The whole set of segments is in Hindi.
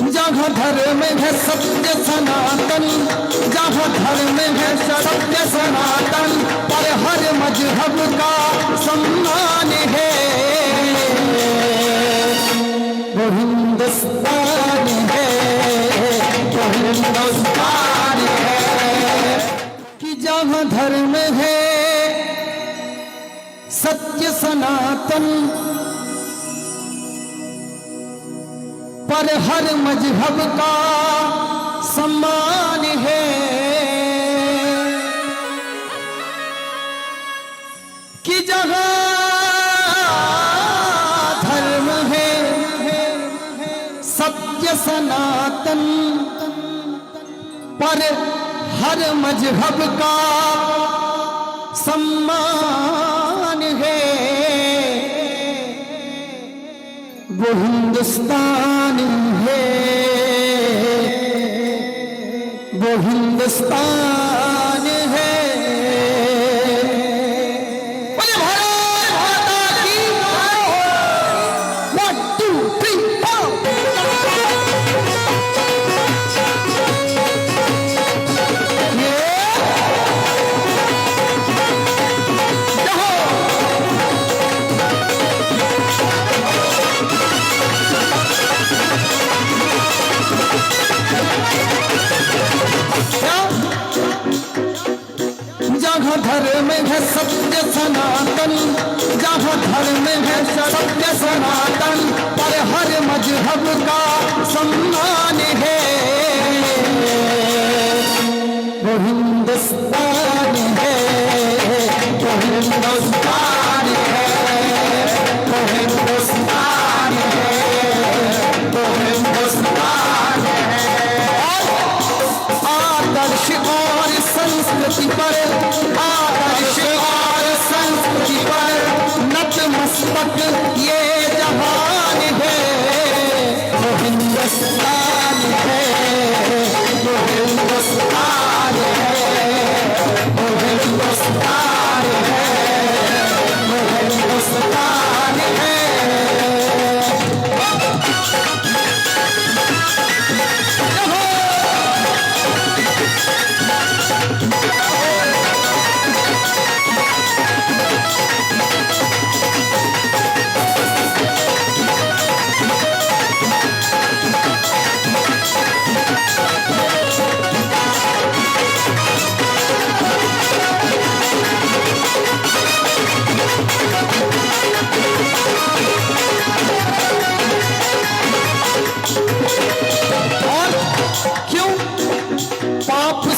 जहाँ धर्म है सत्य सनातन, जहाँ धर्म है सत्य सनातन, पर हर मजहब का सम्मान है। वो हिंदुस्तान है, वो हिंदुस्तान है कि जहाँ धर्म है सत्य सनातन, पर हर मजहब का सम्मान है। कि जहाँ धर्म है सत्य सनातन, पर हर मजहब का सम्मान है। वो हिंदुस्तान है, वो हिंदुस्तान है। बोले भारत माता की जय। 1 2 3 जहाँ धर्म है सत्य सनातन, जहाँ धर्म है सत्य सनातन, पर हर मजहब का सम्मान है। वो हिंदुस्तान है, वो हिंदुस्तान है, वो हिंदुस्तान है, वो हिंदुस्तान है। आदर्श और संस्कृति पर, आदर्श और संस्कृति पर नतमस्तक ये जहान है। वो हिंदुस्तान है, वो हिंदुस्तान है, वो हिंदुस्तान है, वो हिंदुस्तान है।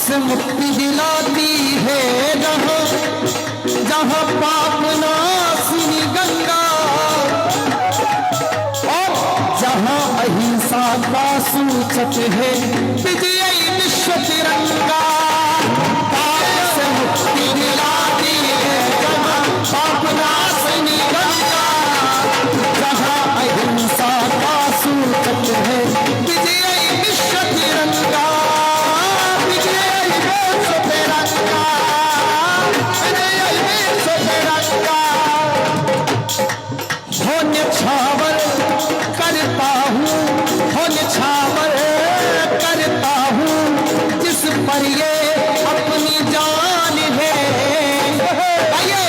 से मुक्ति दिलाती है जहाँ, जहाँ पाप नासिनी गंगा, और जहाँ अहिंसा का सूचक है विजयी विश्व तिरंगा। पाप से मुक्ति दिलाती है जहाँ, पाप नासिनी गंगा, जहाँ अहिंसा का सूचक है विजयी विश्व तिरंगा। न्यछावर करता हूँ, न्यछावर करता हूँ जिस पर ये अपनी जान है। आइए,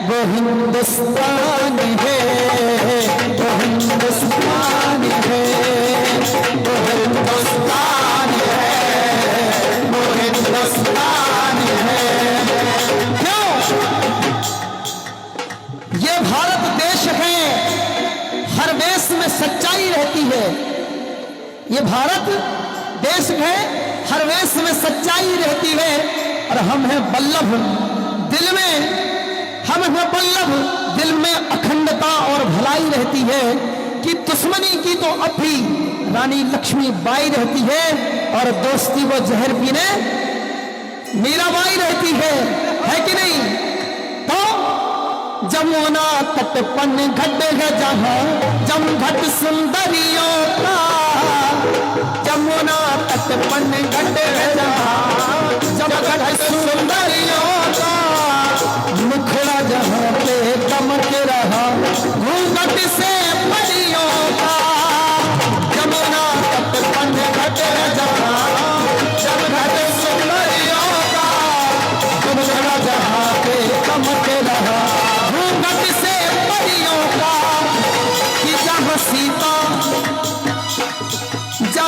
वो हिंदुस्तान है, वो हिंदुस्तान है, वो हिंदुस्तान है, वो हिंदुस्तान है। क्यों? ये भारत देश है, हर देश में सच्चाई रहती है। ये भारत देश है, हर देश में सच्चाई रहती है। और हम हैं बल्लभ, दिल में हम हैं बल्लभ, दिल में अखंडता और भलाई रहती है। कि दुश्मनी की तो अब भी रानी लक्ष्मीबाई रहती है, और दोस्ती वो जहर पीने मीराबाई रहती है कि नहीं? जमुना तट पन घट है जहाँ जमघट सुंदरियों का, जमुना तट पन घट है जहाँ जमघट सुंदरियों का, मुखड़ा जहाँ पे दमक रहा घूंघट से परियों का। जमुना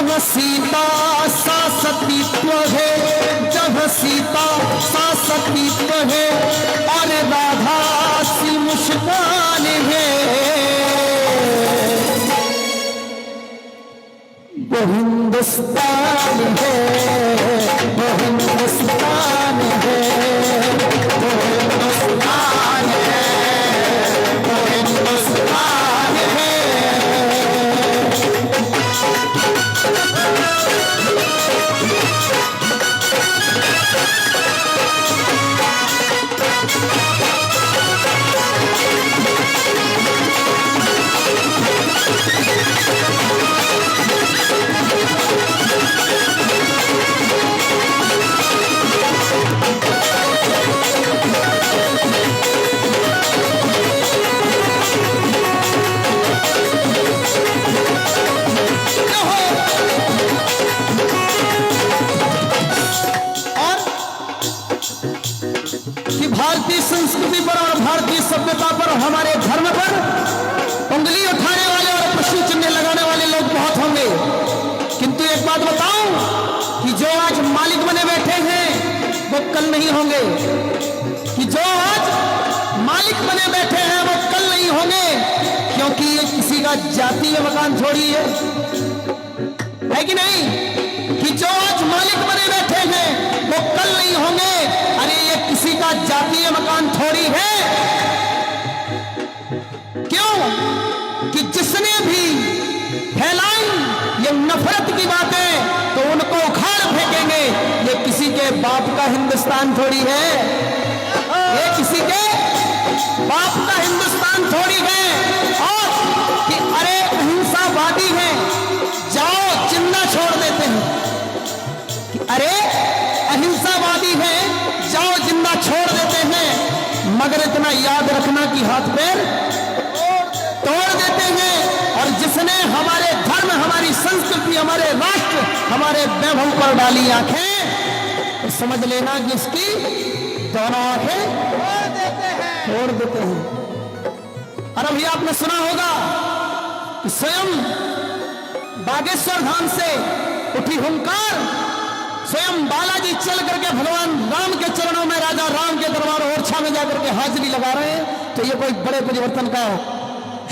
जहाँ सीता सा सतीत्व है, जहाँ सीता सा सतीत्व है, और राधा सी मुस्कान है, वो हिंदुस्तान है, वो हिंदुस्तान है, वो हिंदुस्तान है, वो हिंदुस्तान है। भारतीय संस्कृति पर और भारतीय सभ्यता पर, हमारे धर्म पर उंगली उठाने वाले और प्रश्न चिन्ह लगाने वाले लोग बहुत होंगे, किंतु एक बात बताऊं कि जो आज मालिक बने बैठे हैं वो कल नहीं होंगे, कि जो आज मालिक बने बैठे हैं वो कल नहीं होंगे, क्योंकि ये किसी का जातीय मकान थोड़ी है कि नहीं? कि जो आज मालिक बने बैठे हैं वो कल नहीं होंगे। अरे ये किसी का जातीय मकान थोड़ी है। क्यों? कि जिसने भी फैलाई ये नफरत की बातें तो उनको उखाड़ फेंकेंगे। ये किसी के बाप का हिंदुस्तान थोड़ी है, ये किसी के बाप का हिंदुस्तान थोड़ी है। और कि अरे अहिंसावादी हैं, जाओ जिंदा छोड़ देते हैं। कि अरे अहिंसावादी हैं, जाओ जिंदा छोड़ देते हैं, मगर इतना याद रखना कि हाथ पैर तोड़ देते हैं। और जिसने हमारे धर्म, हमारी संस्कृति, हमारे राष्ट्र, हमारे वैभव पर डाली आंखें, तो समझ लेना कि इसकी दोनों आंखें तोड़ देते हैं। और अभी आपने सुना होगा कि स्वयं बागेश्वर धाम से उठी हुंकार, स्वयं बालाजी चल करके भगवान राम के चरणों में, राजा राम के दरबार ओरछा में जाकर के हाजिरी लगा रहे हैं। तो ये कोई बड़े परिवर्तन का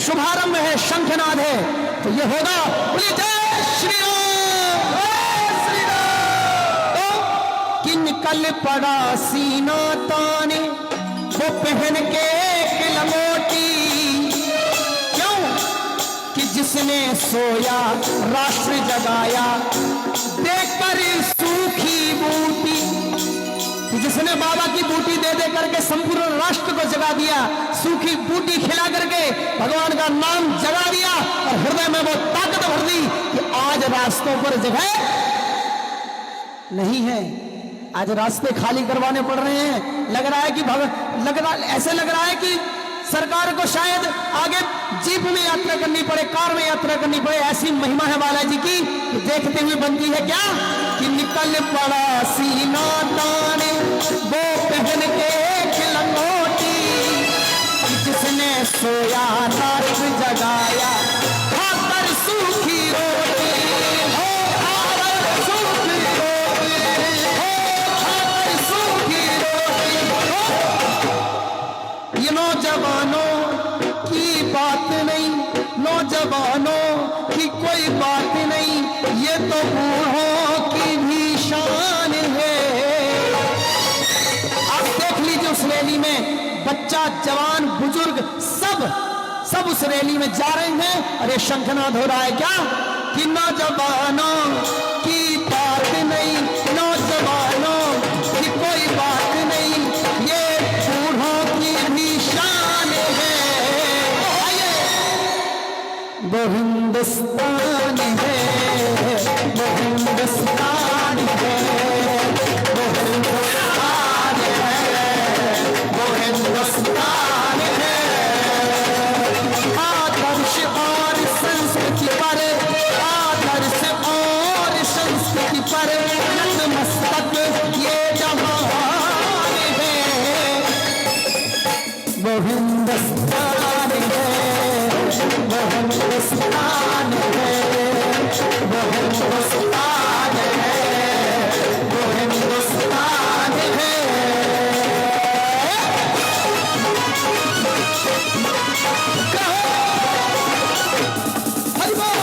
शुभारंभ है, शंखनाद है। तो ये होगा, बोलिए जय श्री राम, जय श्री राम। तो कि निकल पड़ा सीना ताने वो पहन के एक लंगोटी, क्यों? कि जिसने सोया राष्ट्र जगाया देखकर सूखी बूटी, जिसने बाबा की बूटी दे दे करके संपूर्ण राष्ट्र को जगा दिया, सूखी बूटी खिला करके भगवान का नाम जगा दिया और हृदय में वो ताकत भर दी कि आज रास्तों पर जगह नहीं है। आज रास्ते खाली करवाने पड़ रहे हैं। लग रहा है कि ऐसे लग रहा है कि सरकार को शायद आगे जीप में यात्रा करनी पड़े, कार में यात्रा करनी पड़े। ऐसी महिमा है बालाजी की कि देखते हुए बनती है क्या? कि निकल पड़ा सीना ताने वो पहन के एक लंगोटी, जिसने सोया राष्ट्र जगाया खाकर सूखी रोटी, हो खाकर सूखी रोटी, हो खाकर सूखी रोटी। ये नौजवानों की बात नहीं, नौजवानों की कोई बात नहीं, ये तो बूढ़ों की भी शान है। आप देख लीजिए उस रैली में बच्चा, जवान, बुजुर्ग सब उस रैली में जा रहे हैं। अरे शंखनाद हो रहा है क्या? कि नौजवानों की बात नहीं, नौजवानों की कोई बात नहीं, ये बूढ़ों की भी शान है। आइए, वो हिंदुस्तान है, वो हिंदुस्तान है, वो हिंदुस्तान है, वो हिंदुस्तान है। आदर्श और संस्कृति पर, आदर्श और संस्कृति पर नतमस्तक ये जहान है। वो हिंदुस्तान है, वो हिंदुस्तान है, वो हिंदुस्तान है, वो हिंदुस्तान है। हरि बोल।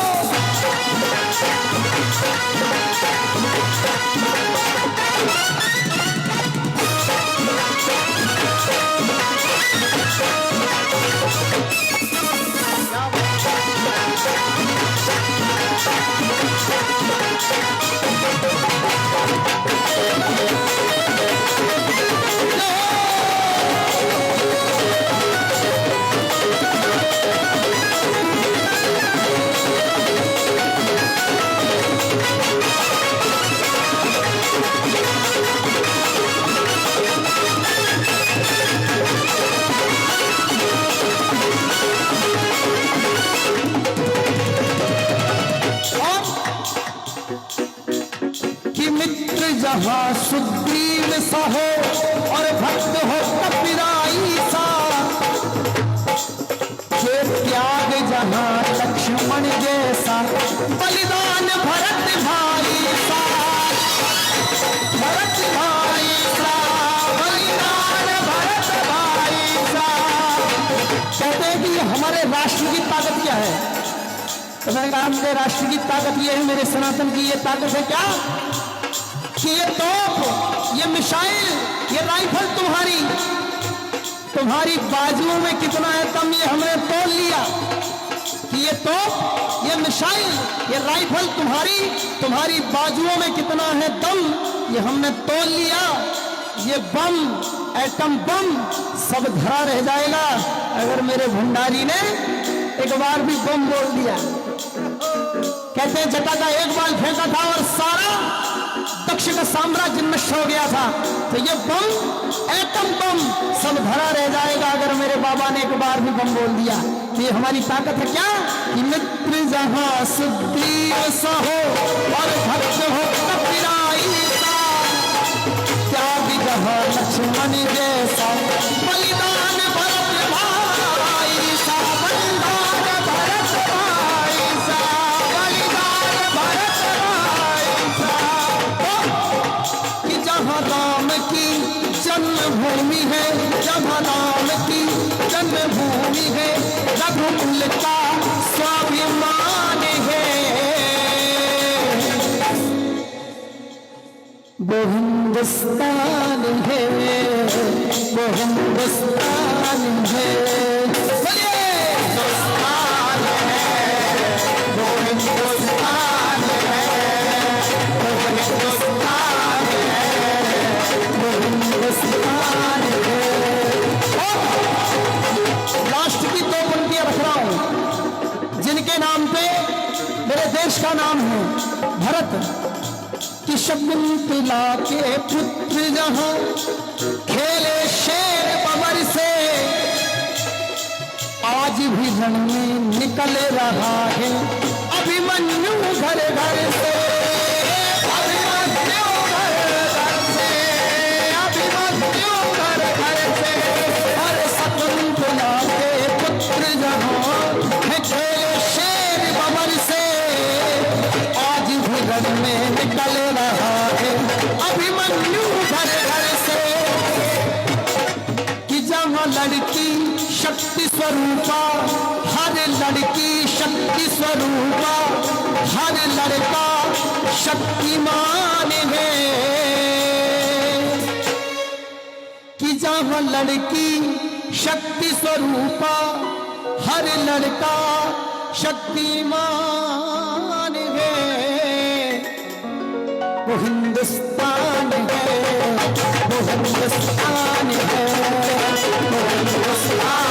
जहाँ सुग्रीव सा हो और भक्त हो कपिराई सा, के त्याग जहाँ लक्ष्मण जैसा, बलिदान भरत भाई सा, भरत भाई सा, बलिदान भरत भाई सा। कहते हैं कि हमारे राष्ट्र की ताकत क्या है? तो मैंने कहा मेरे राष्ट्र की ताकत ये है, मेरे सनातन की ये ताकत है क्या कि ये तोप, ये मिसाइल, ये राइफल तुम्हारी बाजुओं में कितना है दम, ये हमने तोल लिया। कि ये तोप, ये मिसाइल, ये राइफल तुम्हारी बाजुओं में कितना है दम, ये हमने तोल लिया। ये बम, एटम बम सब धरा रह जाएगा अगर मेरे भंडारी ने एक बार भी बम बोल दिया। कहते हैं जटा का एक बाल फेंका था और सारा दक्ष का साम्राज्य नष्ट हो गया था। तो ये बम, एटम बम सब धरा रह जाएगा अगर मेरे बाबा ने एक बार भी बम बोल दिया। तो ये हमारी ताकत है क्या कि मित्र जहां सुग्रीव सा हो और भक्त हो कपिराई सा, त्याग जहां लक्ष्मण जैसा, बलिदान भरत भाई सा, बलिदान भरत भाई सा, बलिदान भरत भाई सा। कि जहां राम की जन्मभूमि है, जहां राम की जन्मभूमि है, रघुकुल का स्वाभिमान है, वो हिंदुस्तान है, वो हिंदुस्तान है। बोलिए हिंदुस्तान है, वो हिंदुस्तान है, वो हिंदुस्तान है, वो हिंदुस्तान है। राष्ट्र की दो पंक्तियां रख रहा हूं जिनके नाम पे मेरे देश का नाम है भरत। कि शकुंतला के पुत्र जहां खेले शेर बबर से, आज भी रण में निकल रहा है अभिमन्यु घर घर से, अभिमन्यु घर घर से, अभिमन्यु घर घर से। और शकुंतला के पुत्र जहां खेले शेर बबर से, आज भी रण में निकल रहा है अभिमन्यु घर घर से। कि जहां लड़की शक्ति स्वरूपा, हर लड़की शक्ति स्वरूपा, हर लड़का शक्तिमान है। कि जहां लड़की शक्ति स्वरूपा, हर लड़का शक्तिमान है, वो हिंदुस्तान है, वो हिंदुस्तान है, वो हिंदुस्तान